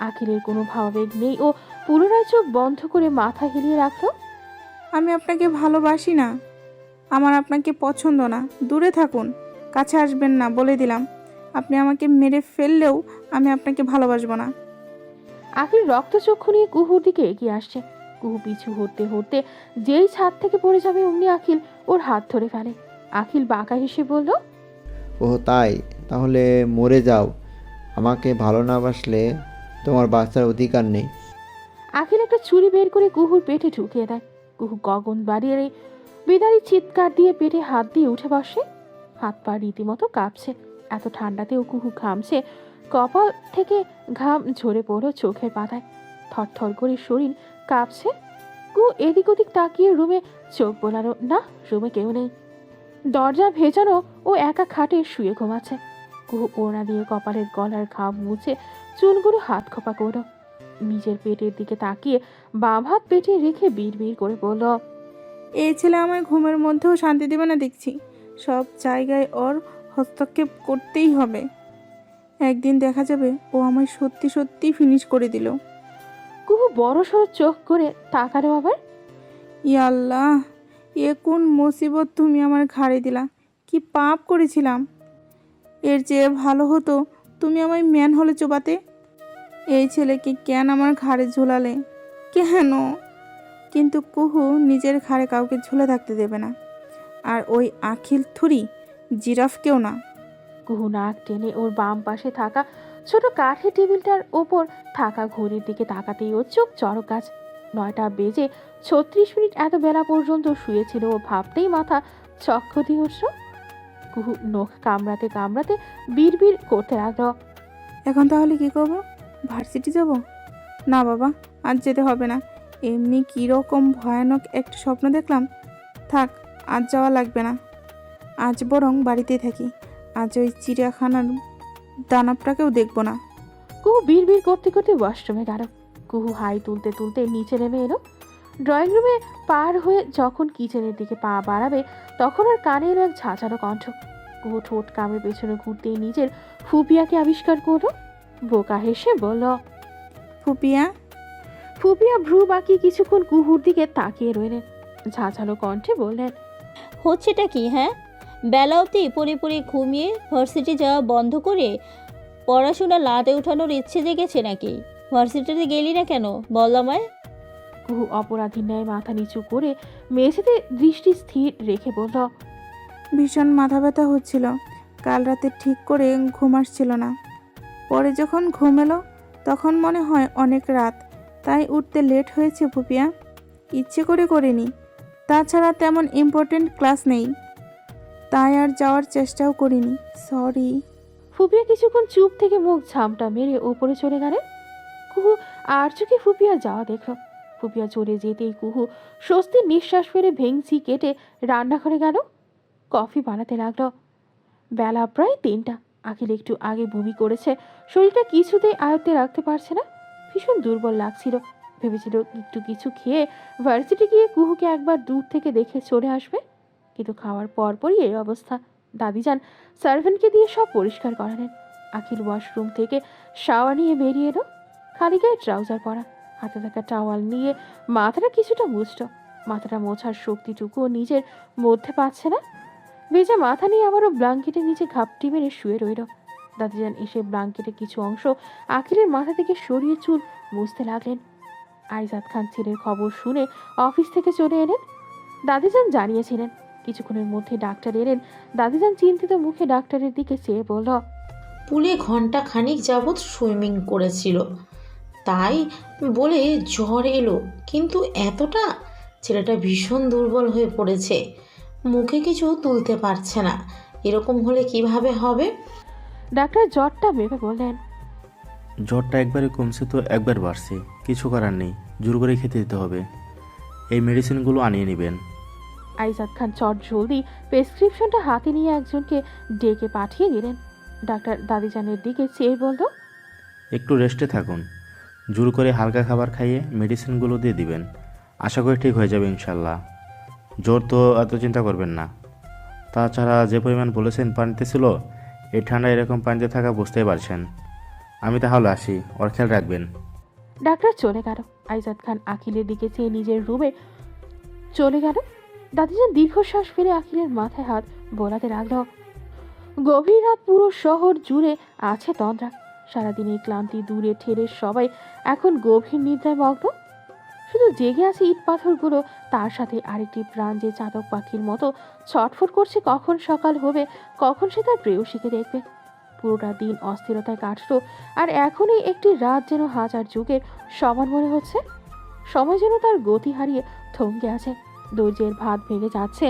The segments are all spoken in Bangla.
আখিলের কোনো ভাবাবেগ নেই ও পুনরায় চোখ বন্ধ করে মাথা হেলিয়ে রাখলো। আমি আপনাকে ভালোবাসি না, আমার আপনাকে পছন্দ না, দূরে থাকুন, কাছে আসবেন না, বলে দিলাম। আপনি আমাকে মেরে ফেললেও আমি আপনাকে ভালোবাসবো না। আখিল রক্তচক্ষু নিয়ে কুহুর দিকে এগিয়ে আসছে। কুহু পিছু হতে হতে যেই ছাদ থেকে পড়ে যাবে অমনি আখিল ওর হাত ধরে ফেলে। আখিল বাঁকা হেসে বলল, ও তাই, তাহলে মরে যাও। আমাকে ভালো না বাসলে তোমার বাঁচার অধিকার নেই। আখিল একটা ছুরি বের করে কুহুর পেটে ঢুকিয়ে দেয়। কুহু গগন বাড়িয়ে বিদারী চিৎকার দিয়ে পেটে হাত দিয়ে উঠে বসে। হাত পা রীতিমতো কাঁপছে। এত ঠান্ডাতেও কুহু ঘামছে। কপাল থেকে ঘাম ঝরে পড়ো চোখের পাতায়। থরথর করে শরীর কাঁপছে। কুহু এদিক ওদিক তাকিয়ে রুমে চোখ বোলানো না, রুমে কেউ নেই। দরজা ভেজানো ও একা খাটে শুয়ে ঘুমাচ্ছে। কুহু ওড়না দিয়ে কপালের গলার ঘাম মুছে চুলগুলো হাত খোপা করো। নিজের পেটের দিকে তাকিয়ে বাম হাত পেটে রেখে বিড়বিড় করে বলল, এই ছেলে আমায় ঘুমের মধ্যেও শান্তি দেবে না দেখছি। সব জায়গায় ওর হস্তক্ষেপ করতেই হবে। একদিন দেখা যাবে ও আমায় সত্যি সত্যি ফিনিশ করে দিল। কুহু বড় সড়ো চোখ করে তাকালো আবার। ইয়া আল্লাহ, এ কোন মুসিবত তুমি আমার ঘাড়ে দিলা! কি পাপ করেছিলাম! এর চেয়ে ভালো হতো তুমি আমায় ম্যান হলে চোবাতে। এই ছেলেকে কেন আমার ঘাড়ে ঝোলালে, কেন? কিন্তু কুহু নিজের ঘাড়ে কাউকে ঝুলে থাকতে দেবে না। আর ওই আখিল থুরি জিরাফকেও না। কুহু নাক টেনে ওর বাম পাশে থাকা ছোট কাঠের টেবিলটার ওপর থাকা ঘড়ির দিকে তাকাতেই ওর চোখ চড়ক গাছ। 9:36 এত বেলা পর্যন্ত শুয়েছিল ও ভাবতেই মাথা চক্কর উঠল। কুহু নখ কামড়াতে কামড়াতে বিড়বিড় করতে লাগলো, এখন তাহলে কি করব? ভার্সিটি যাব? না বাবা, আজ যেতে হবে না। এমনি কীরকম ভয়ানক একটা স্বপ্ন দেখলাম। থাক, আজ যাওয়া লাগবে না। আজ বরং বাড়িতেই থাকি। আজ ওই চিড়িয়াখানার দানবটাকেও দেখব না। কুহু বিড়বিড় করতে করতে ওয়াশরুমে গেল। কুহু হাই তুলতে তুলতে নিচে নেমে এলো। ড্রয়িং রুমে পার হয়ে যখন কিচেনের দিকে পা বাড়াবে তখন আর কানে এলো এক ঝাঁঝালো কণ্ঠ। কুহু ঠোঁট কামড়ে পেছনে ঘুরতেই নিজের ফুপিয়াকে আবিষ্কার করলো। বোকা হেসে বলল, ফুপিয়া? ফুপিয়া ভ্রু বাঁকিয়ে কিছুক্ষণ কুহুর দিকে তাকিয়ে রইলেন। ঝাঁঝালো কণ্ঠে বললেন, হচ্ছেটা কি হ্যাঁ? বেলা অবধি পড়ে পড়ে ঘুমিয়ে ভার্সিটি যাওয়া বন্ধ করে পড়াশোনা লাটে উঠানোর ইচ্ছে জেগেছে নাকি? ভার্সিটিতে গেলি না কেন বল আমায়। কুহু অপরাধীর ন্যায় মাথা নিচু করে মেঝেতে দৃষ্টি স্থির রেখে বলল, ভীষণ মাথা ব্যথা হচ্ছিল। কাল রাতে ঠিক করে ঘুম আসছিল না। পরে যখন ঘুম এলো তখন মনে হয় অনেক রাত, তাই উঠতে লেট হয়েছে ফুপিয়া। ইচ্ছে করে করিনি। তাছাড়া তেমন ইম্পর্টেন্ট ক্লাস নেই, তাই আর যাওয়ার চেষ্টাও করিনি। সরি। ফুপিয়া কিছুক্ষণ চুপ থেকে মুখ ঝামটা মেরে ওপরে চলে গেলেন। কুহু আর চোখে ফুপিয়া যাওয়া দেখল। ফুপিয়া চলে যেতেই কুহু স্বস্তির নিঃশ্বাস ফেলে ভেংচি কেটে রান্নাঘরে গেল। কফি বানাতে লাগলো। বেলা প্রায় 3টা। আখিল একটু আগে বমি করেছে। শরীরটা কিছুতেই আয়ত্তে রাখতে পারছে না। ভীষণ দুর্বল লাগছিল। ভেবেছিল একটু কিছু খেয়ে ভার্সিটি গিয়ে কুহুকে একবার দূর থেকে দেখে চলে আসবে, কিন্তু খাওয়ার পরপরই এই অবস্থা। দাদিজান সার্ভেন্টকে দিয়ে সব পরিষ্কার করালেন। আখিল ওয়াশরুম থেকে শাওয়ার নিয়ে বেরিয়ে এলো। খালি গায়ে ট্রাউজার পরা, হাতে থাকা টাওয়াল নিয়ে মাথাটা কিছুটা মুছল। মাথাটা মোছার শক্তিটুকুও নিজের মধ্যে পাচ্ছে না। ভেজা মাথা নিয়ে আবারও ব্ল্যাঙ্কেটের নিচে ঘাপটি মেরে শুয়ে রইল। দাদিজান এসে ব্ল্যাঙ্কেটের কিছু অংশ আখিলের মাথা থেকে সরিয়ে চুল মুছতে লাগলেন। আইজাদ খান ছেলের খবর শুনে অফিস থেকে চলে এলেন। দাদিজান জানিয়েছিলেন কিছুক্ষণের মধ্যে ডাক্তার এলেন। দাদিজান চিন্তিত মুখে ডাক্তারের দিকে চেয়ে বলল, পুলে ঘন্টা খানিক যাবৎ সুইমিং করেছিল, তাই বলে জ্বর এলো। কিন্তু এতটা, ছেলেটা ভীষণ দুর্বল হয়ে পড়েছে, মুখে কিছু তুলতে পারছে না। এরকম হলে কিভাবে হবে? ডাক্তার জ্বরটা ভেবে বললেন, জ্বরটা একবারে কমছে তো একবার বাড়ছে, কিছু করার নেই, জোর করে খেতে দিতে হবে। এই মেডিসিনগুলো আনিয়ে নেবেন। আইজাদ খান চট জলদি প্রেসক্রিপশনটা হাতে নিয়ে একজনকে ডেকে পাঠিয়ে দিলেন। ডাক্তার দাদিজানের দিকে চেয়ে বলল, একটু রেস্টে থাকুন, জোর করে হালকা খাবার খাইয়ে মেডিসিনগুলো দিয়ে দিবেন। আশা করি ঠিক হয়ে যাবে ইনশাল্লাহ। জ্বর তো এত চিন্তা করবেন না। তাছাড়া যে পরিমাণ বলেছেন পানিতে ছিল, এই ঠান্ডা এরকম পানিতে থাকা বুঝতেই পারছেন। আমি তাহলে আসি, ওর খেয়াল রাখবেন। ডাক্তার চলে গেল। আইজাদ খান আখিলের দিকে চেয়ে নিজের রুমে চলে গেল। দাদিজান দীর্ঘশ্বাস ফেলে আখিলের মাথায় হাত বোলাতে লাগলো। গভীর রাত, পুরো শহর জুড়ে আছে তন্দ্রা। সারাদিনের ক্লান্তি দূরে ঠেলে সবাই এখন গভীর নিদ্রায় মগ্ন। শুধু জেগে আছে ইট পাথরগুলো, তার সাথে আরেকটি প্রাণ যে চাতক পাখির মতো ছটফট করছে কখন সকাল হবে, কখন সে তার প্রেয়সীকে দেখবে। পুরোটা দিন অস্থিরতায় কাটলো, আর এখনই একটি রাত যেন হাজার যুগের সমান মনে হচ্ছে। সময় যেন তার গতি হারিয়ে থমকে আছে। ধৈর্যের ভাত ভেঙে যাচ্ছে।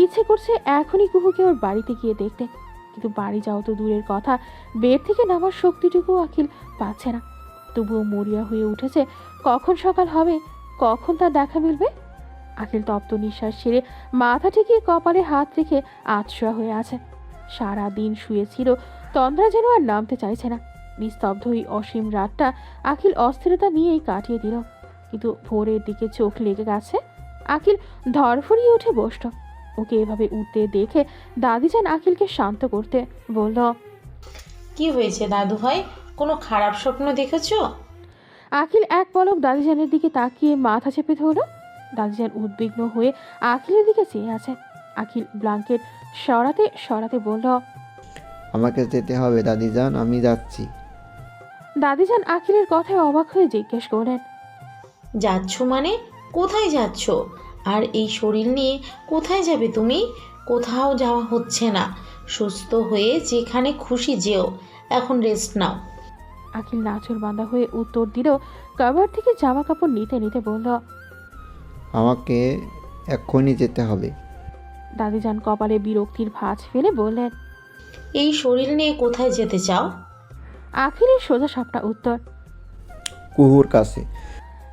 ইচ্ছে করছে এখনই কুহুকে ওর বাড়িতে গিয়ে দেখতে, কিন্তু বাড়ি যাও তো দূরের কথা, বেড থেকে নামার শক্তিটুকু আখিল পাচ্ছে না। তবুও মরিয়া হয়ে উঠেছে কখন সকাল হবে, কখন তার দেখা মিলবে। আখিল তপ্ত নিঃশ্বাস ছেড়ে মাথা ঠেকিয়ে কপালে হাত রেখে আতশোয়া হয়ে আছে। সারা দিন শুয়েছিল, তন্দ্রা যেন আর নামতে চাইছে না। নিস্তব্ধ ওই অসীম রাতটা আখিল অস্থিরতা নিয়েই কাটিয়ে দিল। কিন্তু ভোরের দিকে চোখ লেগে গেছে। আখিল ধরফরিয়ে উঠে বসল। ওকে এভাবে উঠতে দেখে দাদিজান আখিলকে শান্ত করতে বলল, কি হয়েছে দাদু ভাই, কোনো খারাপ স্বপ্ন দেখেছো? আখিল এক পলক দাদিজানের দিকে তাকিয়ে মাথা চেপে ধরল। দাদিজান উদ্বিগ্ন হয়ে আখিলের দিকে চেয়ে আছে। আখিল ব্ল্যাঙ্কেট সরাতে সরাতে বলল, আমাকে যেতে হবে দাদিজান, আমি যাচ্ছি। দাদিজান আখিলের কথায় অবাক হয়ে জিজ্ঞেস করলেন, যাচ্ছ মানে? কোথায় যাচ্ছ? আর এই শরীর নিয়ে কোথায় যাবে তুমি? কোথাও যাওয়া হচ্ছে না। সুস্থ হয়ে যেখানে খুশি যেও, এখন রেস্ট নাও। আখিল নাচুর বাঁধা হয়ে উত্তর দিল। কভার থেকে জামা কাপড় নিতে নিতে বলল, আমাকে এক্ষুনি যেতে হবে। দাদিজান কপালে বিরক্তির ভাঁজ ফেলে বললেন। এই শরীর নিয়ে কোথায় যেতে চাও? আখিলের সোজা সাপটা উত্তর। কুহুর কাছে।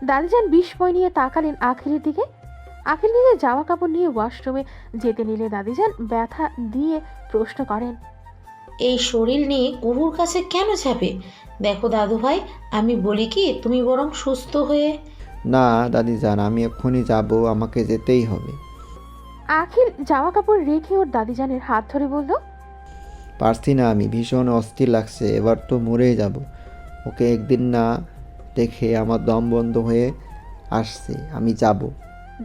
দাদিজান বিস্ময় নিয়ে তাকালেন আখিলের দিকে। আখিল নিজের জামা কাপড় নিয়ে ওয়াশরুমে যেতে নিলে দাদিজান ব্যথা দিয়ে প্রশ্ন করেন, এই শরীর নিয়ে কুহুর কাছে কেন যাবে? দেখো দাদু ভাই, আমি বলি কি, তুমি বরং সুস্থ হয়ে। না দাদিজান, আমি এক্ষুনি যাব, আমাকে যেতেই হবে। আখিল জামা কাপড় রেখে ওর দাদিজানের হাত ধরে বলল, পারছি না, আমি ভীষণ অস্থির লাগছে, এবার তো মরেই যাব। ওকে একদিন না দেখে আমার দম বন্ধ হয়ে আসছে, আমি যাব।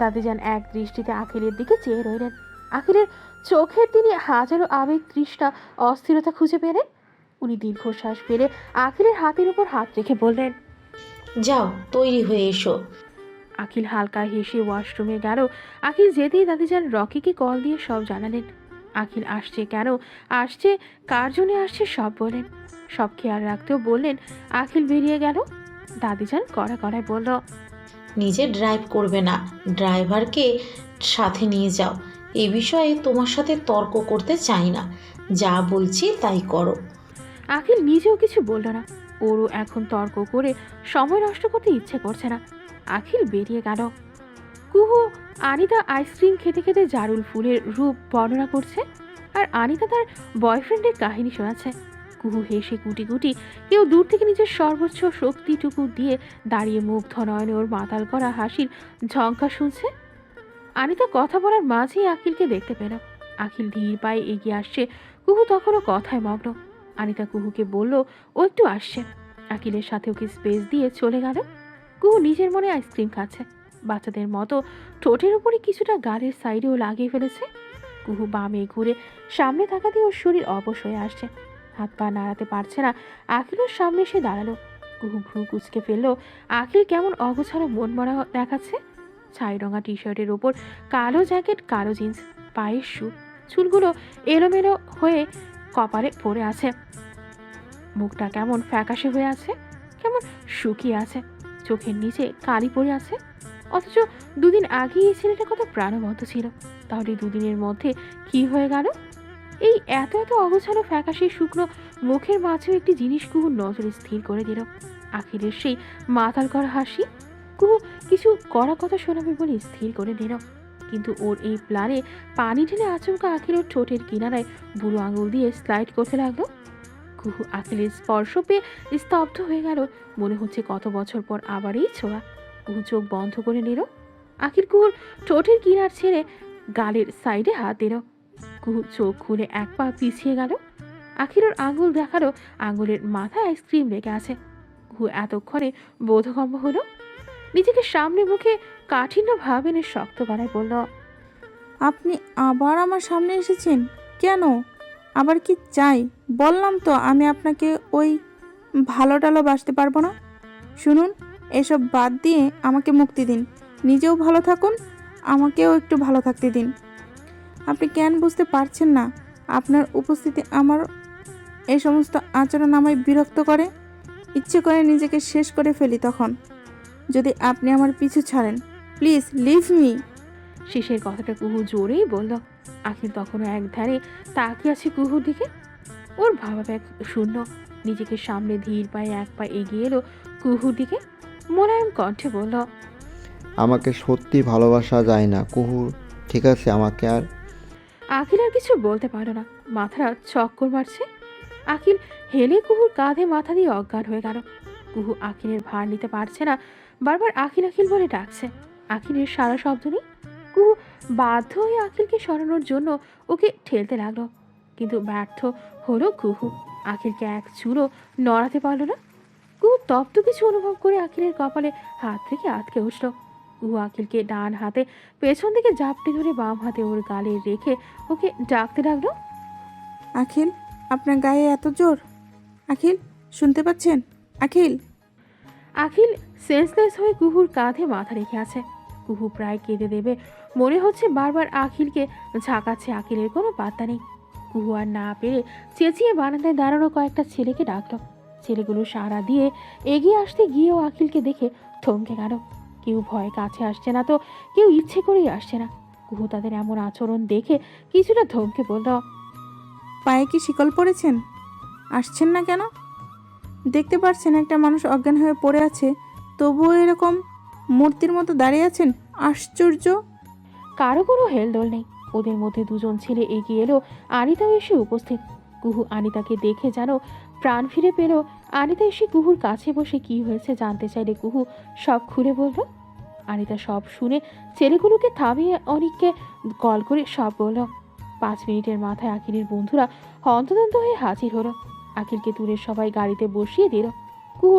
দাদিজান এক দৃষ্টিতে আখিলের দিকে চেয়ে রইলেন। আখিলের চোখের তিনি হাজারো আবেগ, তৃষ্ণা, অস্থিরতা খুঁজে পেলেন। উনি দীর্ঘশ্বাস ফেলে আখিলের হাতের উপর হাত রেখে বললেন, যাও, তৈরি হয়ে এসো। আখিল হালকা হেসে ওয়াশরুমে গেল। আখিল যেতেই দাদিজান রকিকে কল দিয়ে সব জানালেন। আখিল আসছে, কেন আসছে, কার জন্য আসছে সব বলেন। সব খেয়াল রাখতেও বললেন। আখিল বেরিয়ে গেল। দাদিজান কড়া কড়ায় বলল, নিজে ড্রাইভ করবে না, ড্রাইভারকে সাথে নিয়ে যাও। এ বিষয়ে তোমার সাথে তর্ক করতে চাই না, যা বলছি তাই করো। আখিল নিজেও কিছু বলল না। ওরও এখন তর্ক করে সময় নষ্ট করতে ইচ্ছে করছে না। আখিল বেরিয়ে গেল। কুহু আনিতা আইসক্রিম খেতে খেতে জারুল ফুলের রূপ বর্ণনা করছে, আর আনিতা তার বয়ফ্রেন্ডের কাহিনী শোনাচ্ছে। কুহু হেসে কুটি কুটি কেউ দূর থেকে নিজের সর্বোচ্চ শক্তিটুকু দিয়ে দাঁড়িয়ে মুগ্ধ নয়নে ওর মাতাল করা হাসির ঝঙ্কা শুনছে। আনিতা কথা বলার মাঝেই আখিলকে দেখতে পেল। আখিল ধীর পায়ে এগিয়ে আসছে। কুহু তখনও কথায় মগ্ন। আনিতা কুহুকে বলল ও একটু আসছে। আখিলের সাথে ওকে স্পেস দিয়ে চলে গেল। কুহু নিজের মনে আইসক্রিম খাচ্ছে, বাচ্চাদের মতো ঠোঁটের উপরে কিছুটা গালের সাইডেও লাগিয়ে ফেলেছে। কুহু বামে ঘুরে সামনে তাকাতে ওর শরীর অবশ হয়ে আসছে, হাত পা নাড়াতে পারছে না। আখিলের সামনে এসে দাঁড়ালো। কুহু ভ্রু কুচকে ফেললো। আখিল কেমন অগোছালো মন মরা দেখাচ্ছে। ছাই রঙা টি শার্টের ওপর কালো জ্যাকেট, কালো জিন্স, পায়ের শু, চুলগুলো এলোমেলো হয়ে কপালে পড়ে আছে। মুখটা কেমন ফ্যাকাশে হয়ে আছে, কেমন শুকিয়ে আছে, চোখের নিচে কালি পড়ে আছে। অথচ দুদিন আগে এই ছেলেটা কত প্রাণবন্ত ছিল। তাহলে দুদিনের মধ্যে কি হয়ে গেল? এই এত এত অগোছালো ফ্যাকাশে শুকনো মুখের মাঝেও একটি জিনিস কুহুর নজরে স্থির করে দিল। আখিলের সেই মাতাল করা হাসি। কুহু কিছু কড়া কথা শোনাবে বলে স্থির করে দিল, কিন্তু ওর এই প্ল্যানে পানি ঢেলে আচমকা আখিলের ঠোঁটের কিনারায় বুড়ো আঙুল দিয়ে স্লাইড করতে লাগলো। কুহু আখিলের স্পর্শ পেয়ে স্তব্ধ হয়ে গেল। মনে হচ্ছে কত বছর পর আবার এই ছোঁয়া। কুহু চোখ বন্ধ করে নিল। আখিল কুহুর ঠোঁটের কিনার ছেড়ে গালের সাইডে হাত দিল। কুহু চোখ খুলে এক পা পিছিয়ে গেল। আখির ওর আঙুল দেখালো আঙুলের মাথায় আইসক্রিম লেগে আছে। কুহু এতক্ষণে বোধগম্য হলো। নিজেকে সামনে মুখে কাঠিন্য ভাব এনে শক্ত গলায় বলল, আপনি আবার আমার সামনে এসেছেন কেন? আবার কি চাই? বললাম তো আমি আপনাকে ওই ভালো টালো বাসতে পারবো না। শুনুন, এসব বাদ দিয়ে আমাকে মুক্তি দিন। নিজেও ভালো থাকুন, আমাকেও একটু ভালো থাকতে দিন। আপনি কেন বুঝতে পারছেন না? আপনার উপস্থিতি আমার এই সমস্ত আচরণ আমায় বিরক্ত করে। ইচ্ছে করে নিজেকে শেষ করে ফেলি তখন, যদি আপনি আমার পিছু ছাড়েন। Please leave me. শেষের কথাটা কুহু জোরেই বলল। আখির তখনও এক ধারে তাকিয়ে আছে কুহুর দিকে। ওর ভাবাবেগ শূন্য। নিজেকে সামনে ধীর পায়ে এক পা এগিয়ে এলো কুহুর দিকে। মোলায়েম কণ্ঠে বলল, আমাকে সত্যি ভালোবাসা যায় না কুহু, ঠিক আছে? আমাকে আর আখিল আর কিছু বলতে পারলো না, মাথাটা চক্কর মারছে। আখিল হেলে কুহুর কাঁধে মাথা দিয়ে অজ্ঞান হয়ে গেল। কুহু আখিলের ভার নিতে পারছে না, বারবার আখিল আখিল বলে ডাকছে। আখিলের সারা শব্দ নেই। কুহু বাধ্য হয়ে আখিলকে সরানোর জন্য ওকে ঠেলতে লাগলো, কিন্তু ব্যর্থ হলো কুহু। আখিলকে এক চুলও নড়াতে পারলো না। কুহু তপ্ত কিছু অনুভব করে আখিলের কপালে হাত থেকে আটকে উঠল। কুহু আখিলকে ডান হাতে পেছন থেকে জাপটে ধরে বাম হাতে ওর গালে রেখে ওকে ডাকতে লাগলো, আখিল, আপনার গায়ে এত জোর? আখিল, শুনতে পাচ্ছেন? আখিল। আখিল সেন্সলেস হয়ে কুহুর কাঁধে মাথা রেখে আছে। কুহু প্রায় কেঁদে দেবে মনে হচ্ছে, বারবার আখিলকে ঝাঁকাচ্ছে। আখিলের কোনো পাত্তা নেই। কুহু আর না পেরে চেঁচিয়ে বারান্দায় দাঁড়ানো কয়েকটা ছেলেকে ডাকলো। ছেলেগুলো সাড়া দিয়ে এগিয়ে আসতে গিয়েও আখিলকে দেখে থমকে গেল। কেউ ভয়ে কাছে আসছে না, তো কেউ ইচ্ছে করেই আসছে না। কুহু তাদের এমন আচরণ দেখে কিছুটা থমকে বলল, পায়ে কি শিকল পড়েছেন? আসছেন না কেন? দেখতে পাচ্ছেন একটা মানুষ অজ্ঞান হয়ে পড়ে আছে, তবুও এরকম মূর্তির মতো দাঁড়িয়ে আছেন। আশ্চর্য। কারো কোনো হেলদোল নেই। ওদের মধ্যে দুজন ছেলে এগিয়ে এলো। আনিতাও এসে উপস্থিত। কুহু আনিতাকে দেখে যেন প্রাণ ফিরে পেল। আনিতা এসে কুহুর কাছে বসে কি হয়েছে জানতে চাইলে কুহু সব খুলে বলল। আনিতা সব শুনে ছেলেগুলোকে থামিয়ে অনিককে কল করে সব বলল। 5 মিনিটের মাথায় আখিলের বন্ধুরা হন্তদন্ত হয়ে হাজির হলো। আখিলকে দূরের সবাই গাড়িতে বসিয়ে দিল। কুহু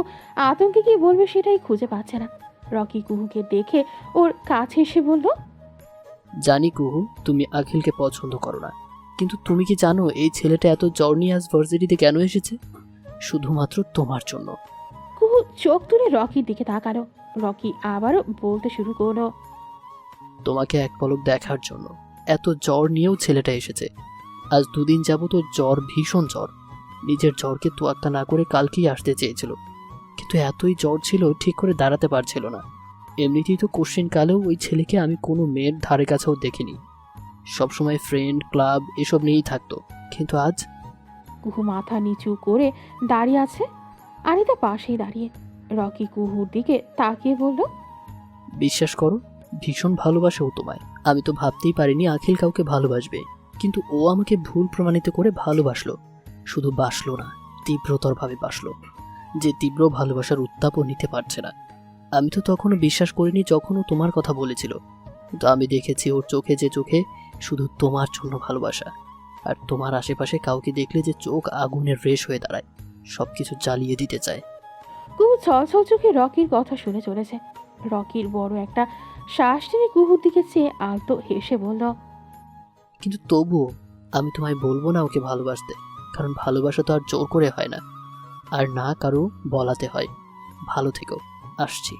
আতঙ্কে কি বলবে সেটাই খুঁজে পাচ্ছে না। রকি কুহুকে দেখে ওর কাছে এসে বলল, জানি কুহু, তুমি আখিলকে পছন্দ করো না, কিন্তু তুমি কি জানো এই ছেলেটা এত জ্বর নিয়ে আজ ভার্সিটিতে কেন এসেছে? শুধুমাত্র তোমার জন্য। কুহু চোখ তুলে রকির দিকে তাকালো। রকি আবারও বলতে শুরু করলো, তোমাকে এক পলক দেখার জন্য এত জ্বর নিয়েও ছেলেটা এসেছে। আজ 2 দিন যাবত ওর জ্বর, ভীষণ জ্বর। নিজের জ্বরকে তোয়াক্কা না করে কালকেই আসতে চেয়েছিল, কিন্তু এতই জ্বর ছিল ঠিক করে দাঁড়াতে পারছিল না। এমনিতেই তো কোশ্চেন কালেও ওই ছেলেকে আমি কোনো মেয়ের ধারে কাছেও দেখিনি। সবসময় ফ্রেন্ড, ক্লাব এসব নিয়েই থাকতো, কিন্তু আজ কুহু মাথা নিচু করে দাঁড়িয়ে আছে। আনিতা পাশেই দাঁড়িয়ে। রকি কুহুর দিকে তাকিয়ে বলল, বিশ্বাস করো, ভীষণ ভালোবাসে ও তোমায়। আমি তো ভাবতেই পারিনি আখিল কাউকে ভালোবাসবে, কিন্তু ও আমাকে ভুল প্রমাণিত করে ভালোবাসলো। শুধু বাসলো না, তীব্রতরভাবে বাসলো, যে তীব্র ভালোবাসার উত্তাপও নিতে পারছে না। আমি তো তখনও বিশ্বাস করিনি যখন ও তোমার কথা বলেছিল, কিন্তু আমি দেখেছি ওর চোখে, যে চোখে শুধু তোমার জন্য ভালোবাসা। আর তোমার আশেপাশে কাউকে দেখলে যে চোখ আগুনের রেশ হয়ে দাঁড়ায়, সবকিছু জ্বালিয়ে দিতে চায়। কুহু ছলছল চোখে রকির কথা শুনে চলেছে। রকির বড় একটা শ্বাস টেনে কুহুর দিকে চেয়ে আলতো হেসে বলল, কিন্তু তবুও আমি তোমায় বলবো না ওকে ভালোবাসতে, কারণ ভালোবাসা তো আর জোর করে হয় না, আর না কারো বলাতে হয়। ভালো থেকো, আসছি।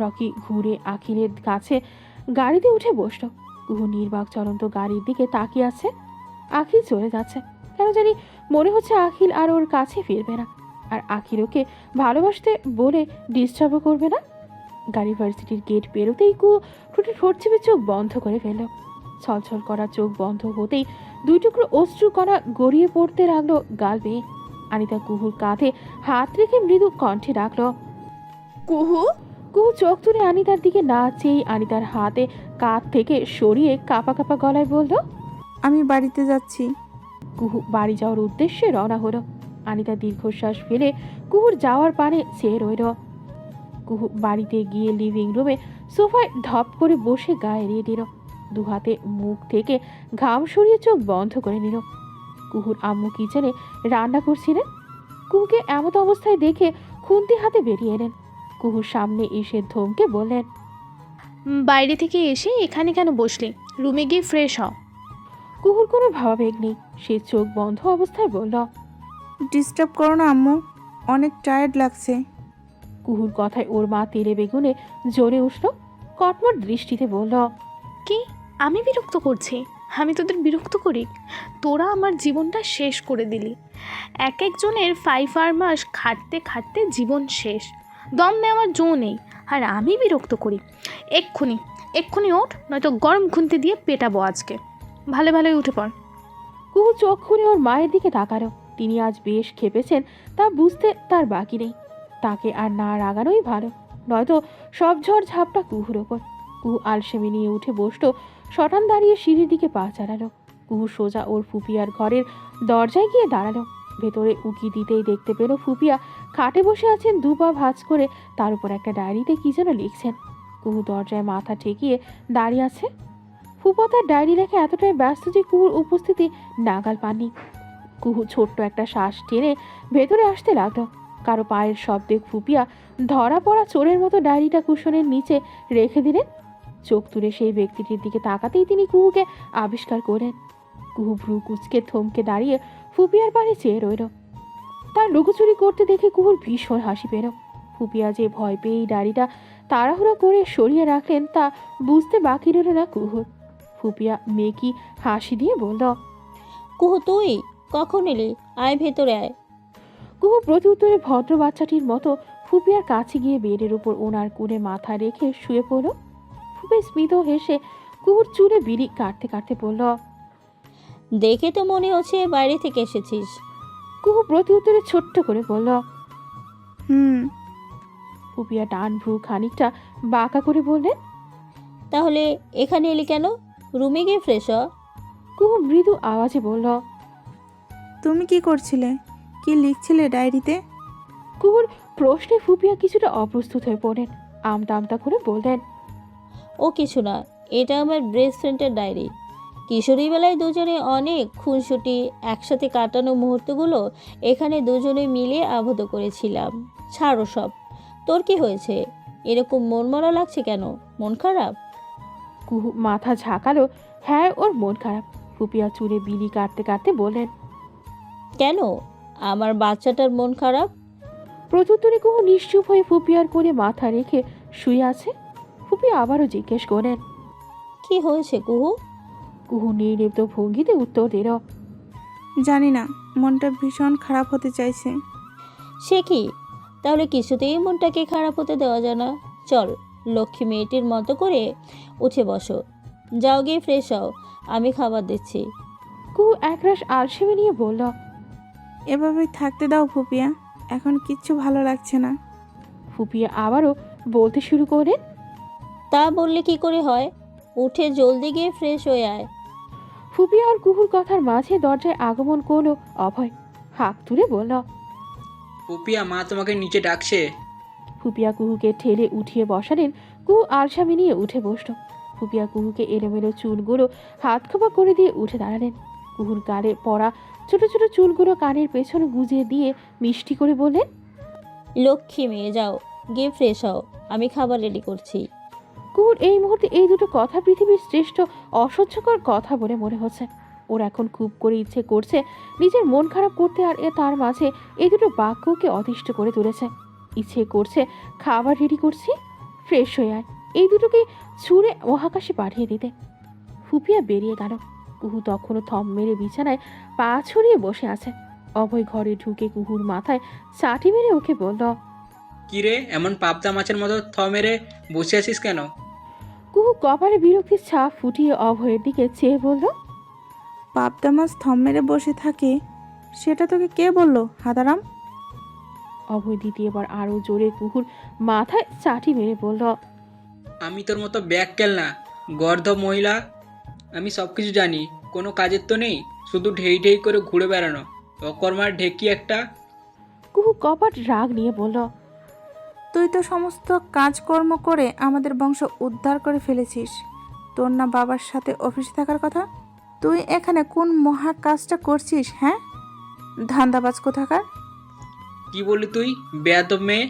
রকি ঘুরে আখিলের কাছে গাড়িতে উঠে বসলো। কুহু নির্বাক চলন্ত গাড়ির দিকে তাকিয়ে আছে। আখিল চলে যাচ্ছে। কেন জানি মনে হচ্ছে আখিল আর ওর কাছে ফিরবে না, আর আখিল ওকে ভালোবাসতে বলে ডিস্টার্বও করবে না। গাড়ি ভার্সিটির গেট পেরোতেই কুহু ঠোঁটে ঠোঁট চেপে চোখ বন্ধ করে ফেলল। ছলছল করা চোখ বন্ধ হতেই 2 টুকরো অশ্রু কণা গড়িয়ে পড়তে লাগলো গাল বেয়ে। আনিতা কুহুর কাঁধে হাত রেখে মৃদু কণ্ঠে ডাকলো, কুহু। কুহু চোখ তুলে আনিতার দিকে না চেয়েই আনিতার হাতে কাঁধ থেকে সরিয়ে কাঁপা কাঁপা গলায় বলল, আমি বাড়িতে যাচ্ছি। কুহু বাড়ি যাওয়ার উদ্দেশ্যে রওনা হলো। আনিতা দীর্ঘশ্বাস ফেলে কুহুর যাওয়ার পানে চেয়ে রইল। কুহু বাড়িতে গিয়ে লিভিং রুমে সোফায় ধপ করে বসে গা এড়িয়ে দিল। 2 হাতে মুখ থেকে ঘাম সরিয়ে চোখ বন্ধ করে নিল। কুহুর আম্মু কিচেনে রান্না করছিলেন। কুহুকে এমত অবস্থায় দেখে খুন্তি হাতে বেরিয়ে এলেন। কুহুর সামনে এসে ধমকে বললেন, বাইরে থেকে এসে এখানে কেন বসলি? রুমে গিয়ে ফ্রেশ হও। কুহুর কোনো ভাবাবেগ নেই, সে চোখ বন্ধ অবস্থায় বলল। ডিস্টার্ব করো না আম্মু, অনেক টায়ার্ড লাগছে। কুহুর কথায় ওর মা তেলে বেগুনে জ্বলে উঠল। কটমট দৃষ্টিতে বলল, কি? আমি বিরক্ত করছি? আমি তোদের বিরক্ত করি? তোরা আমার জীবনটা শেষ করে দিলি। এক একজনের 5 মাস খাটতে খাটতে জীবন শেষ, দম নেওয়ার জো নেই, আর আমি বিরক্ত করি? এক্ষুনি এক্ষুনি ওঠ, নয়তো গরম খুন্তি দিয়ে পেটাবো আজকে। ভালো ভালোই উঠে পড়। কুহু চোখ খুলে ওর মায়ের দিকে তাকালো। তিনি আজ বেশ খেপেছেন তা বুঝতে তার বাকি নেই। তাকে আর না রাগানোই ভালো, নয়তো সব ঝড় ঝাপটা কুহুর ওপর। কুহু আলসেমি নিয়ে উঠে বসলো, শটান দাঁড়িয়ে সিঁড়ির দিকে পা চালালো। কুহু সোজা ওর ফুপিয়ার ঘরের দরজায় গিয়ে দাঁড়ালো। ভেতরে উকি দিতেই দেখতে পেল ফুপিয়া খাটে বসে আছেন, দু পা ভাঁজ করে, তার উপর একটা ডায়েরিতে কি যেন লিখছেন। কুহু দরজায় মাথা ঠেকিয়ে দাঁড়িয়ে আছে। ফুপা তার ডায়েরি লেখা এতটাই ব্যস্ত যে কুহুর উপস্থিতি নাগাল পাননি। কুহু ছোট্ট একটা শ্বাস টেনে ভেতরে আসতে লাগলো। কারো পায়ের শব্দে ফুপিয়া ধরা পড়া চোরের মতো ডায়েরিটা কুশনের নিচে রেখে দিলেন। চোখ তুলে সেই ব্যক্তিটির দিকে তাকাতেই তিনি কুহুকে আবিষ্কার করেন। কুহু ভ্রু কুচকে থমকে দাঁড়িয়ে ফুপিয়ার পাড়ে চেয়ে রইল। তার লুকোচুরি করতে দেখে কুহুর ভীষণ হাসি পেল। ফুপিয়া যে ভয় পেয়ে এই ডায়েরিটা তাড়াহুড়া করে সরিয়ে রাখলেন তা বুঝতে বাকি রইল না কুহুর। ফুপিয়া মেকি হাসি দিয়ে বলল, কুহু তুই কখন এলি? আয় ভেতরে আয়। কুহু প্রতি উত্তরে ভদ্র বাচ্চাটির মতো ফুপিয়ার কাছে গিয়ে বেডের উপর ওনার কোণে মাথা রেখে শুয়ে পড়ল। ফুপি স্মিত হেসে কুহুর চুলে বিড়ি কাটতে কাটতে বলল, দেখে তো মনে হচ্ছে বাইরে থেকে এসেছিস। কুহু প্রতি উত্তরে ছোট্ট করে বলল, হুম। ফুপিয়া টান ভ্রু খানিকটা বাঁকা করে বললেন। তাহলে এখানে এলি কেন? রুমে গিয়ে ফ্রেশ হ। কুহু মৃদু আওয়াজে বলল। তুমি কি করছিলে? কি লিখছিলে ডায়েরিতে? কুহুর প্রশ্নে ফুপিয়া কিছুটা অপ্রস্তুত হয়ে পড়েন। আমতা আমতা করে বললেন, ও কিছু না, এটা আমার বেস্ট ফ্রেন্ডের ডায়েরি। কিশোরী বেলায় দুজনে অনেক খুনসুটি একসাথে কাটানো মুহূর্তগুলো এখানে দুজনে মিলে আবদ্ধ করেছিলাম। ছাড়ো সব। তোর কি হয়েছে? এরকম মনমরা লাগছে কেন? মন খারাপ? কুহু মাথা ঝাঁকালো। হ্যাঁ, ওর মন খারাপ। ফুপিয়া চুলে বিলি কাটতে কাটতে বললেন, কেন আমার বাচ্চাটার মন খারাপ? প্রত্যুত্তরে কুহু নিশ্চুপ হয়ে ফুপিয়ার কোণে মাথা রেখে শুয়ে আছে। ফুপিয়া আবারও জিজ্ঞেস করেন। কি হয়েছে কুহু? কুহু নির্লিপ্ত ভঙ্গিতে উত্তর দিল, জানি না, মনটা ভীষণ খারাপ হতে চাইছে। সে কি? তাহলে কিছুতেই মনটাকে খারাপ হতে দেওয়া যায় না। চল, লক্ষ্মী মেয়েটির মতো করে উঠে বসো। যাও গিয়ে ফ্রেশ হও, আমি খাবার দিচ্ছি। কুহু একরাশ আলসেমি নিয়ে বলল, এভাবেই থাকতে দাও ফুপিয়া, এখন কিচ্ছু ভালো লাগছে না। ফুপিয়া আবারও বলতে শুরু করেন, তা বললে কি করে হয়? উঠে জলদি গিয়ে ফ্রেশ হয়ে আয়। ফুপিয়া আর কুহুর কথার মাঝে দরজায় আগমন করলো অভয়। হাঁক তুলে বলল, পুপিয়া, মা তোমাকে নিচে ডাকছে। ফুপিয়া কুহুকে ঠেলে উঠিয়ে বসালেন। কুহু আলসামি নিয়ে উঠে বসল। ফুপিয়া কুহুকে এলোমেলো চুলগুলো হাত খোপা করে দিয়ে উঠে দাঁড়ালেন। কুহুর গালে পড়া ছোট ছোট চুলগুলো কানের পেছনে গুজিয়ে দিয়ে মিষ্টি করে বললেন, লক্ষ্মী মেয়ে, যাও গিয়ে ফ্রেশ হও, আমি খাবার রেডি করছি। কুহুর এই মুহূর্তে এই দুটো কথা পৃথিবীর শ্রেষ্ঠ অসহ্যকর কথা বলে মনে হচ্ছে। ওর এখন খুব করে ইচ্ছে করছে নিজের মন খারাপ করতে, আর তার মাঝে এই দুটো বাক্যকে অতিষ্ঠ করে তুলেছে। ইচ্ছে করছে খাবার রেডি করছি, ফ্রেশ হয়ে আয়, এই দুটোকে ছুঁড়ে মহাকাশে পাঠিয়ে দিতে। ফুপিয়া বেরিয়ে গেল। কুহু তখনও থম মেরে বিছানায় পা ছড়িয়ে বসে আছে। অভয় ঘরে ঢুকে কুহুর মাথায় চাটি মেরে ওকে বলল, কিরে, এমন পাবদা মাছের মতো মেরে বসে আছিস কেন? কুহু কপালে বিরক্তির ছাপ ফুটিয়ে অভয়ের দিকে চেয়ে বলল, পাবদা মাছ থম মেরে বসে থাকে, সেটা তোকে কে বললো হাদারাম? অভয় দ্বিতীয়বার আরো জোরে কুহুর মাথায় চাটি মেরে বলল, আমি তোর মতো ব্যাককেল না, গর্ধব মহিলা। আমি সব কিছু জানি, কোনো কাজের তো নেই, শুধু ঢেই ঢেই করে ঘুরে বেড়ানো, অকর্মার ঢেকি একটা। কুহু কপাট রাগ নিয়ে বলল, তুই তো সমস্ত কাজকর্ম করে আমাদের বংশ উদ্ধার করে ফেলেছিস। তোর না বাবার সাথে অফিসে থাকার কথা? তুই এখানে কোন মহা কাজটা করছিস? হ্যাঁ, ধান্দাবাজ কোথাকার। কি বলি তুই বেয়াদব মেয়ে?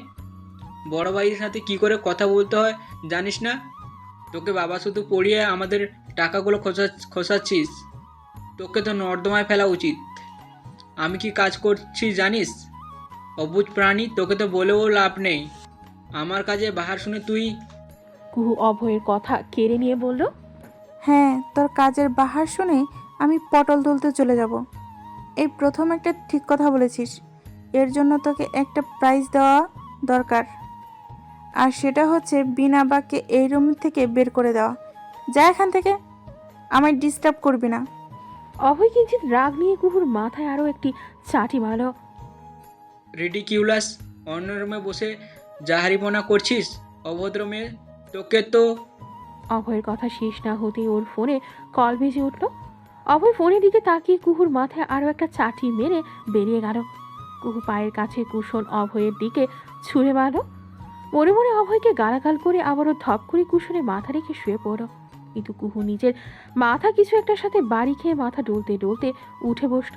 বড় ভাইয়ের সাথে কি করে কথা বলতে হয় জানিস না? তোকে বাবা শুধু পড়িয়ে আমাদের টাকাগুলো খসাচ্ছিস। তোকে তো নর্দমায় ফেলা উচিত। আমি কি কাজ করছি জানিস? অবুঝ প্রাণী, তোকে তো বলেও লাভ নেই। আমার কাজে বাহার শুনে তুই। কুহু অভয়ের কথা কেড়ে নিয়ে বলল, হ্যাঁ, তোর কাজের বাহার শুনে আমি পটল তুলতে চলে যাব। এই প্রথম একটা ঠিক কথা বলেছিস। এর জন্য তোকে একটা প্রাইজ দেওয়া দরকার, আর সেটা হচ্ছে বিনা বাক্যে এই রুম থেকে বের করে দেওয়া। যা এখান থেকে, আমায় ডিস্টার্ব করবি না। অভয় কিঞ্চিত রাগ নিয়ে কুহুর মাথায় আরও একটি চাটি মারল। রিডিকিউলাস, অন্য রুমে বসে জাহারিপনা করছিস অভদ্র মেয়ে। তোকে তো। অভয়ের কথা শেষ না হতেই ওর ফোনে কল বেজে উঠল। অভয় ফোনের দিকে তাকিয়ে কুহুর মাথায় আরও একটা চাটি মেরে বেরিয়ে গেল। কুহু পায়ের কাছে কুশন অভয়ের দিকে ছুঁড়ে মারল। মনে মনে অভয়কে গালাগাল করে আবারও ধপ করে কুশনে মাথা রেখে শুয়ে পড়ল। কিন্তু কুহু নিজের মাথা কিছু একটার সাথে বাড়ি খেয়ে মাথা ডলতে ডলতে উঠে বসল।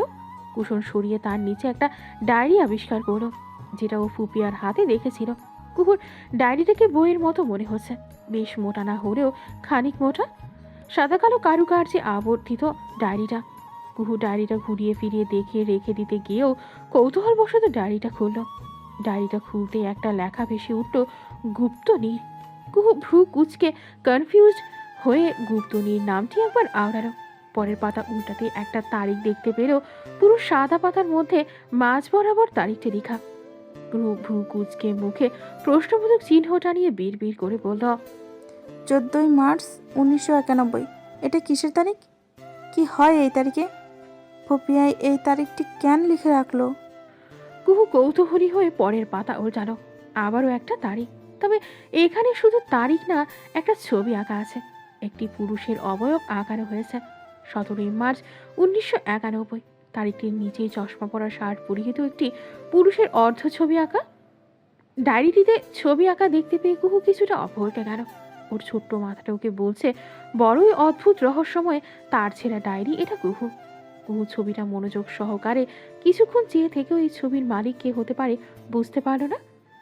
কুশন সরিয়ে তার নিচে একটা ডায়েরি আবিষ্কার করলো, যেটা ও ফুপিয়ার হাতে দেখেছিল। কুহুর ডায়েরিটাকে বইয়ের মতো মনে হচ্ছে, বেশ মোটা না হলেও খানিক মোটা। সাদা কালো কারুকার্যে আবর্তিত ডায়েরিটা। কুহু ডায়েরিটা ঘুরিয়ে ফিরিয়ে দেখে রেখে দিতে গিয়েও কৌতূহলবশত ডায়েরিটা খুলল। ডায়েরিটা খুলতে একটা লেখা ভেসে উঠল, গুপ্তনীর। কুহু ভ্রু কুচকে কনফিউজ হয়ে গুপ্তনীর নামটি একবার আওড়ালো। পরের পাতা উল্টাতে একটা তারিখ দেখতে পেল, পুরো সাদা পাতার মধ্যে মাঝ বরাবর তারিখটি লেখা। ভ্রু কুচকে মুখে প্রশ্নবোধক চিহ্নটা নিয়ে বিড় করে বলল, 14ই মার্চ 1991। এটা কিসের তারিখ? কি হয় এই তারিখে? পপিয়াই এই তারিখটি কেন লিখে রাখলো? কুহু কৌতূহলী হয়ে পরের পাতা উল্টালো। আবারও একটা তারিখ, তবে এখানে শুধু তারিখ না, একটা ছবি আঁকা আছে। একটি পুরুষের অবয়ব আঁকানো হয়েছে। 17ই মার্চ 1991। তারিখটির নিচেই চশমা পরা শার্ট পরিহিত একটি পুরুষের অর্ধ ছবি আঁকা। ডায়েরিটিতে ছবি আঁকা দেখতে পেয়ে কুহু কিছুটা অপহরকে গেল। ওর ছোট্ট মাথাটা ওকে বলছে বড়ই অদ্ভুত রহস্যময় তার ছেঁড়া ডায়েরি এটা কুহু। কুহু ছবিটা মনোযোগ সহকারে কিছুক্ষণ চেয়ে থেকেও এই ছবির মালিক কে হতে পারে বুঝতে পারল না।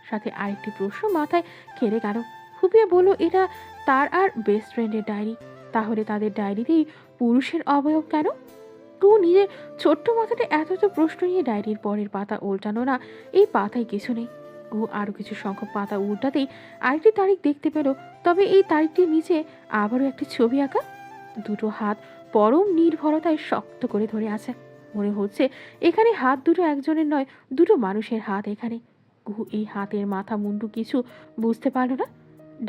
সাথে আরেকটি প্রশ্ন মাথায় খেলে গেল। ফুপিয়া বলল এটা তার আর বেস্ট ফ্রেন্ডের ডায়েরি, তাহলে তাদের ডায়েরিতেই পুরুষের অবয়ব কেন? কুহু নিজের ছোট্ট মাথাটা এত প্রশ্ন নিয়ে ডায়েরির পরের পাতা উল্টানো না, এই পাতায় কিছু নেই। কুহু আরও কিছু সংখ্যক পাতা উল্টাতেই আরেকটি তারিখ দেখতে পেল, তবে এই তারিখটির নিচে আবারও একটি ছবি আঁকা। দুটো হাত পরম নির্ভরতায় শক্ত করে ধরে আছে। মনে হচ্ছে এখানে হাত দুটো একজনের নয়, দুটো মানুষের হাত এখানে। কুহু এই হাতের মাথা মুন্ডু কিছু বুঝতে পারল না।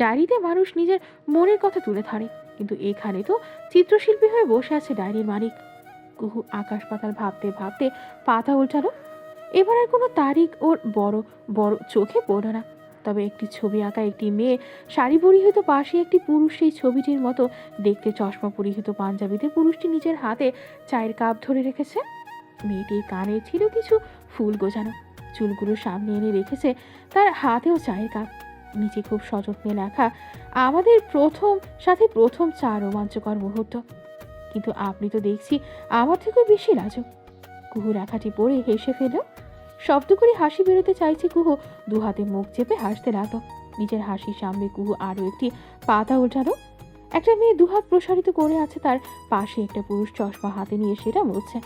ডায়েরিতে মানুষ নিজের মনের কথা তুলে ধরে, কিন্তু এখানে তো চিত্রশিল্পী হয়ে বসে আছে ডায়েরির মালিক। কুহু আকাশ পাতাল ভাবতে ভাবতে পাতা উল্টালো। এবার আর কোনো তারিখ ওর বড় বড় চোখে পড়ল না, তবে একটি ছবি আঁকা একটি মেয়ে শাড়ি পরিহিত, পাশে একটি পুরুষ সেই ছবিটির মতো দেখতে, চশমা পরিহিত পাঞ্জাবিতে পুরুষটি নিজের হাতে চায়ের কাপ ধরে রেখেছে। মেয়েটির কানে ছিল কিছু ফুল গোছানো, চুলগুলো সামনে এনে রেখেছে, তার হাতেও চায়ের কাপ। নিচে খুব সযত্নে লেখা, আমাদের প্রথম চা রোমাঞ্চকর মুহূর্ত। কিন্তু আপনি তো দেখছি আমার থেকেও বেশি লাজুক। কুহু লেখাটি পড়ে হেসে ফেল। শব্দ করে হাসি বেরোতে চাইছে কুহু দু হাতে মুখ চেপে হাসতে লাগলো। নিজের হাসির সামনে কুহু আরও একটি পাতা উল্টালো। একটা মেয়ে দুহাত প্রসারিত করে আছে, তার পাশে একটা পুরুষ চশমা হাতে নিয়ে সেটা মুছছে।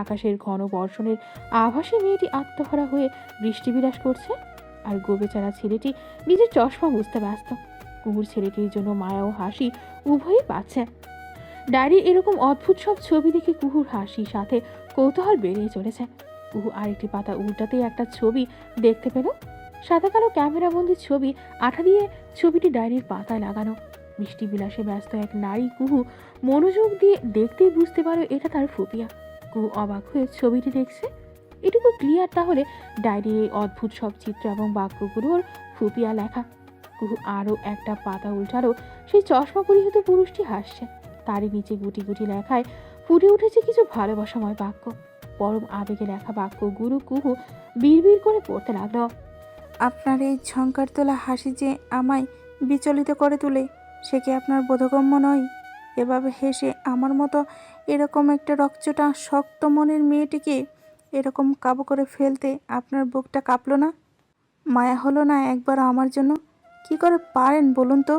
আকাশের ঘন বর্ষণের আভাসে মেয়েটি আত্মহারা হয়ে বৃষ্টি বিলাস করছে, আর গোবেচারা ছেলেটি নিজের চশমা মুছতে ব্যস্ত। কুহুর ছেলেটির জন্য মায়া ও হাসি উভয়ই পাচ্ছে। ডায়েরি এরকম অদ্ভুত সব ছবি দেখে কুহুর হাসির সাথে কৌতূহল বেড়েই চলেছে। কুহু আরেকটি পাতা উল্টাতেই একটা ছবি দেখতে পেল, সাদা কালো ক্যামেরাবন্দির ছবি, আঠা দিয়ে ছবিটি ডায়েরির পাতায় লাগানো। মিষ্টি বিলাসে ব্যস্ত এক নারী। কুহু মনোযোগ দিয়ে দেখতেই বুঝতে পারো এটা তার ফুপিয়া। কুহু অবাক হয়ে ছবিটি দেখছে। এটুকু ক্লিয়ার তাহলে ডায়েরির এই অদ্ভুত সব চিত্র এবং বাক্যগুলোর ফুপিয়া লেখা। কুহু আরও একটা পাতা উল্টালো, সেই চশমা পরিহিত পুরুষটি হাসছে। তারই নিচে গুটি গুটি লেখায় ফুটে উঠেছে কিছু ভালোবাসাময় বাক্য। পরম আবেগে লেখা বাক্যগুলো কুহু বিড়বিড় করে পড়তে লাগলো। আপনার এই ঝঙ্কার তোলা হাসি যে আমায় বিচলিত করে তোলে, সে কি আপনার বোধগম্য নয়? এভাবে হেসে আমার মতো এরকম একটা রকচটা শক্ত মনের মেয়েটিকে এরকম কাবু করে ফেলতে আপনার বুকটা কাঁপলো না? মায়া হলো না একবার আমার জন্য? কি করে পারেন বলুন তো?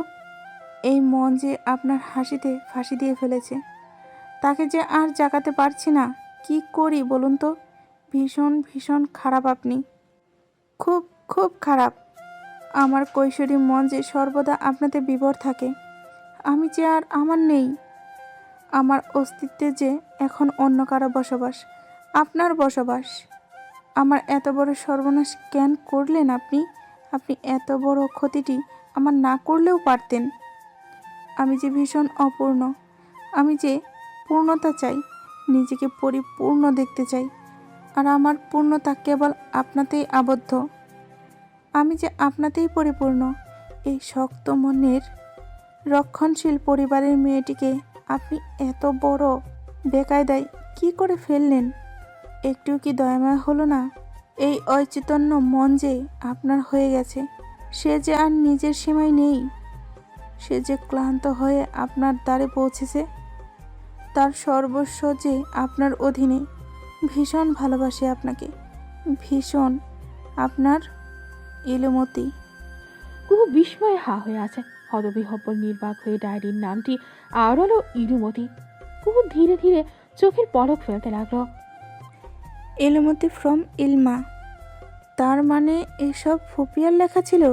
এই মন যে আপনার হাসিতে ফাঁসি দিয়ে ফেলেছে, তাকে যে আর জাগাতে পারছি না। কি করি বলুন তো? ভীষণ ভীষণ খারাপ আপনি, খুব খুব খারাপ। আমার কৈশোরী মন যে সর্বদা আপনাতে বিভোর থাকে। আমি যে আর আমার নেই। আমার অস্তিত্বে যে এখন অন্য কারো বসবাস, আপনার বসবাস। আমার এত বড় সর্বনাশ কেন করলেন আপনি? আপনি এত বড় ক্ষতিটি আমার না করলেও পারতেন। আমি যে ভীষণ অপূর্ণ, আমি যে পূর্ণতা চাই, নিজেকে পরিপূর্ণ দেখতে চাই, আর আমার পূর্ণতা কেবল আপনাতেই আবদ্ধ। আমি যে আপনাতেই পরিপূর্ণ। এই শক্ত মনের রক্ষণশীল পরিবারের মেয়েটিকে আপনি এত বড় বেকায়দায় কি করে ফেললেন? একটু কি দয়াময় হলো না? এই অচৈতন্য মন যে আপনার হয়ে গেছে, সে যে আর নিজের সীমায় নেই। সে যে ক্লান্ত হয়ে আপনার দ্বারে পৌঁছেছে, তার সর্বস্ব যে আপনার অধীনে। ভীষণ ভালোবাসে আপনাকে, ভীষণ। আপনার ইলুমতি। কুহু বিস্ময়ে হা হয়ে আছে। হতবিহ্বল নির্বাক হয়ে ডায়েরির নামটি আওড়ালো ইরুমতি। কুহু ধীরে ধীরে চোখের পলক ফেলতে লাগলো। ইলুমতি ফ্রম ইলমা। তার মানে এসব ফুপিয়ার লেখা ছিল?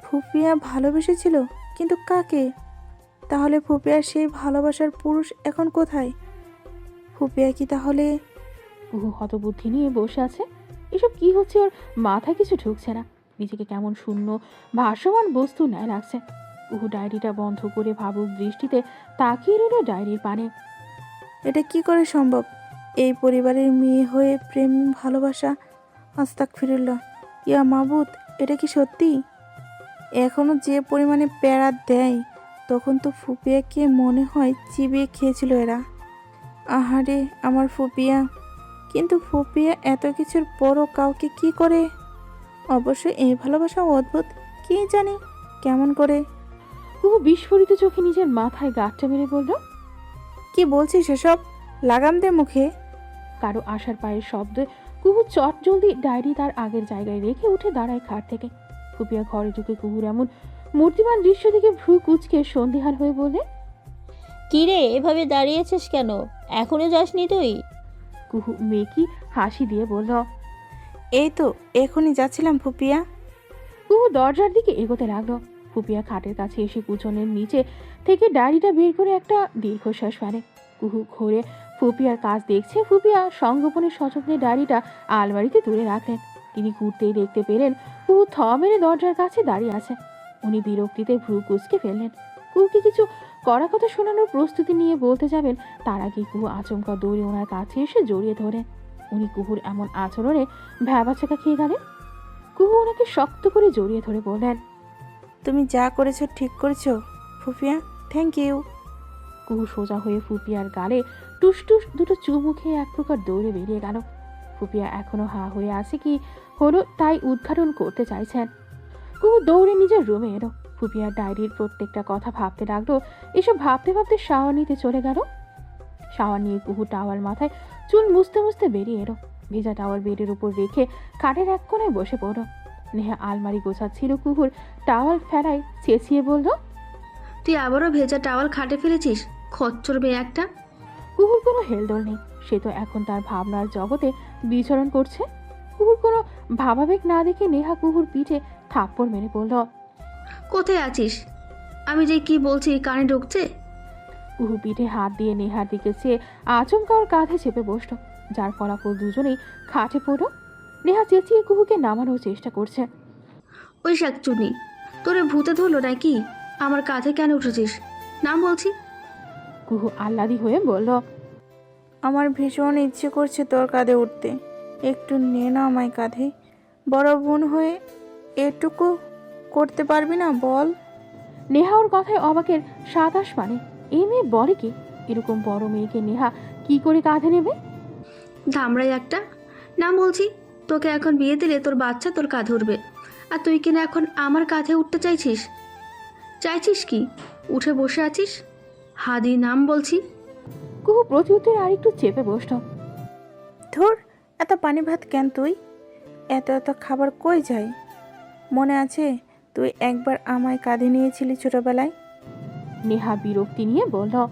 ফুপিয়া ভালোবেসেছিল, কিন্তু কাকে? তাহলে ফুপিয়ার সেই ভালোবাসার পুরুষ এখন কোথায়? ফুপিয়া কি তাহলে? কুহু হতবুদ্ধি নিয়ে বসে আছে। এসব কি হচ্ছে ওর মাথায় কিছু ঢুকছে না। নিজেকে কেমন শূন্য ভাসমান বস্তু ন্যায় লাগছে। কুহু ডায়েরিটা বন্ধ করে ভাবুক দৃষ্টিতে তাকিয়ে রইল ডায়েরির পানে। এটা কি করে সম্ভব? এই পরিবারের মেয়ে হয়ে প্রেম ভালোবাসা, আস্তাগফিরুল্লাহ, ইয়া মাবুদ, এটা কি সত্যি? এখনো যে পরিমাণে প্যারা দেয়, তখন তো ফুপিয়াকে মনে হয় চিবিয়ে খেয়েছিল এরা। আহারে আমার ফুপিয়া। কিন্তু ফুপিয়া এত কিছুর পরও কাউকে কি করে? অবশ্য এই ভালোবাসা অদ্ভুত, কি জানি কেমন করে। কুহু বিস্ফোরিত চোখে নিজের মাথায় গাঁটটা মেরে বলল, কি বলছিস এসব? লাগাম দে মুখে। কারো আসার পায়ের শব্দে কুহু চট জলদি ডায়েরি তার আগের জায়গায় রেখে উঠে দাঁড়ায় খাট থেকে। ফুপিয়া ঘরে ঢুকে কুহুর এমন মূর্তিমান দৃশ্য দেখে ভ্রু কুচকে সন্দিহান হয়ে বলে, কিরে এভাবে দাঁড়িয়েছিস কেন? এখনো যাসনি তুই? কুহু মেকি হাসি দিয়ে বলল, এই তো এখনই যাচ্ছিলাম ফুপিয়া। কুহু দরজার দিকে এগোতে লাগলো। ফুপিয়া খাটের কাছে এসে কুচনের নিচে থেকে ডায়েরিটা বের করে একটা দীর্ঘশ্বাস ফেলে। কুহু ঘুরে ফুপিয়ার কাজ দেখছে। ফুপিয়া সংগোপনে সযত্নে ডায়েরিটা আলমারিতে তুলে রাখলেন। তিনি ঘুরতেই দেখতে পেলেন কুহু থ মেরে দরজার কাছে দাঁড়িয়ে আছে। উনি বিরক্তিতে ভ্রু কুচকে ফেললেন। কুহুকে কিছু কড়া কথা শোনানোর প্রস্তুতি নিয়ে বলতে যাবেন, তার আগে কুহু আচমকা দৌড়ে ওনার কাছে এসে জড়িয়ে ধরেন। উনি কুহুর এমন আচরণে ভ্যাবাচাকা খেয়ে গেলেন। কুহু ওনাকে শক্ত করে জড়িয়ে ধরে বললেন, তুমি যা করেছো ঠিক করেছো ফুপিয়া, থ্যাংক ইউ। কুহু সোজা হয়ে ফুপিয়ার গালে টুস টুস দুটো চুমু খেয়ে এক প্রকার দৌড়ে বেরিয়ে গেল। ফুপিয়া এখনো হা হয়ে আছে কি হলো তাই উদ্ঘাটন করতে চাইছেন। কুহু দৌড়ে নিজের রুমে এলো। ফুপিয়ার ডায়েরির প্রত্যেকটা কথা ভাবতে লাগলো। এসব ভাবতে ভাবতে শাওয়ার নিতে চলে গেল। শাওয়ার নিয়ে কুহু টাওয়াল মাথায় চুল মুছতে মুছতে বেরিয়ে এলো। ভেজা টাওয়াল বেডের উপর রেখে খাটের এক কোণায় বসে পড়ল। নেহা আলমারি গোছাচ্ছিল। কুহুর টাওয়াল ফেলায় চেঁচিয়ে বলল, তুই আবারও ভেজা টাওয়াল খাটে ফেলেছিস, খচ্চর মেয়ে একটা। কুহুর কোনো হেলদোল নেই। সে তো এখন তার ভাবনার জগতে বিচরণ করছে। কুহুর কোনো ভাবাবেগ না দেখে নেহা কুহুর পিঠে থাপ্পড় মেরে বলল, কোথায় আছিস? আমি যে কি বলছি কানে ঢুকছে? কুহু পিঠে হাত দিয়ে নেহার দিকে চেয়ে আচমকা ওর কাঁধে চেপে বসল, যার ফলাফল দুজনেই খাটে পড়ল। নেহা চেঁচিয়ে কুহুকে নামানোর চেষ্টা করছে। ওই শাকচুনি, তোরে ভূতে ধরলো নাকি? আমার কাঁধে কেন উঠেছিস? নাম বলছি। কুহু আহ্লাদি হয়ে বলল, আমার ভীষণ ইচ্ছে করছে তোর কাঁধে উঠতে। একটু নে না আমায় কাঁধে। বড় বোন হয়ে এটুকু করতে পারবি না বল? নেহা ওর কথায় অবাকের সাতাশ মানে এই মেয়ে বলে কি? এরকম বড় মেয়েকে নেহা কি করে কাঁধে নেবে? ধামড়াই একটা। নাম বলছি। তোকে এখন বিয়ে দিলে তোর বাচ্চা তোর কাঁধে উঠবে, আর তুই কিনা এখন আমার কাঁধে উঠতে চাইছিস? চাইছিস কি? উঠে বসে আছিস? হাদি নাম বলছি। কুহু প্রতিউত্তরে আরেকটু চেপে বসল। ধুর, এত পানি ভাত কেন তুই? এত এত খাবার কই যায়? মনে আছে তুই একবার আমায় কাঁধে নিয়েছিলি ছোটবেলায়? নেহা বিরক্তি নিয়ে বলল,